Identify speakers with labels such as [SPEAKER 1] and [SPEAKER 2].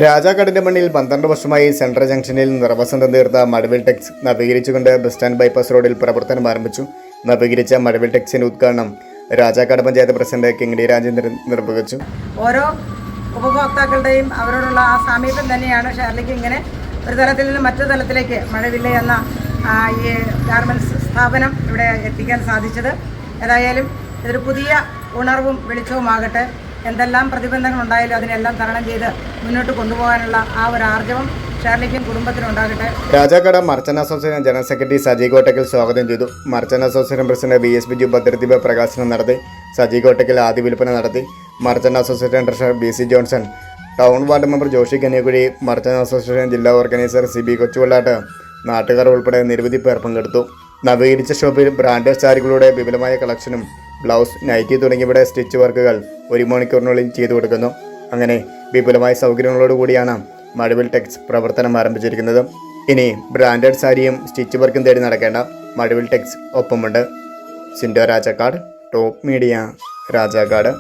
[SPEAKER 1] രാജാക്കാടിന്റെ മണ്ണിൽ 12 വർഷമായി സെൻട്രൽ ജംഗ്ഷനിൽ നിറവസന്തം തീർത്ത മഴവിൽ ടെക്സ് നവീകരിച്ചുകൊണ്ട് ബസ് സ്റ്റാൻഡ് ബൈപ്പാസ് റോഡിൽ പ്രവർത്തനം ആരംഭിച്ചു. നവീകരിച്ച മഴവിൽ ടെക്സിന്റെ ഉദ്ഘാടനം രാജാക്കാട് പഞ്ചായത്ത് പ്രസിഡന്റ് കിങ്ങിണി രാജേന്ദ്രൻ നിർവഹിച്ചു.
[SPEAKER 2] ഓരോ ഉപഭോക്താക്കളുടെയും അവരോടുള്ള ആ സമീപം തന്നെയാണ് ഷെയർലിക്ക് ഇങ്ങനെ ഒരു തലത്തിൽ നിന്ന് മറ്റു തലത്തിലേക്ക് മഴവില്ല എന്ന ഈ ഗാർമെൻറ്റ്സ് സ്ഥാപനം ഇവിടെ എത്തിക്കാൻ സാധിച്ചത്. ഏതായാലും ഇതൊരു പുതിയ ഉണർവും വെളിച്ചവുമാകട്ടെ. എന്തെല്ലാം പ്രതിബന്ധങ്ങളുണ്ടായാലും അതിനെല്ലാം തരണം ചെയ്ത് മുന്നോട്ട് കൊണ്ടുപോകാനുള്ള ആ ഒരു ആർജവം ഷെയർലിക്കും കുടുംബത്തിനുണ്ടാകട്ടെ.
[SPEAKER 1] Rajakkad merchant association general secretary Saji Kottakkal സ്വാഗതം ചെയ്തു. Merchant association president BS Biju ഭദ്രദീപ പ്രകാശനം നടത്തി. സജി കോട്ടക്കൽ ആദ്യ വിൽപ്പന നടത്തി. Merchant association treasurer BC Johnson, town ward member Joshi Kanyakuzhi, merchant association ജില്ലാ ഓർഗനൈസർ CB കൊച്ചുവള്ളാട്ട്, നാട്ടുകാർ ഉൾപ്പെടെ നിരവധി പേർ പങ്കെടുത്തു. നവീകരിച്ച ഷോപ്പിൽ ബ്രാൻഡഡ് സാരികളുടെ വിപുലമായ കളക്ഷനും ബ്ലൗസ്, നൈറ്റി തുടങ്ങിയവയുടെ സ്റ്റിച്ച് വർക്കുകൾ 1 മണിക്കൂറിനുള്ളിൽ ചെയ്തു കൊടുക്കുന്നു. അങ്ങനെ വിപുലമായ സൗകര്യങ്ങളോടുകൂടിയാണ് മഴവിൽ ടെക്സ് പ്രവർത്തനം ആരംഭിച്ചിരിക്കുന്നത്. ഇനി ബ്രാൻഡഡ് സാരിയും സ്റ്റിച്ച് വർക്കും തേടി നടക്കേണ്ട. മഴവിൽ ടെക്സ് ഒപ്പമുണ്ട്. Sindo Rajakkad, top media, Rajakkad.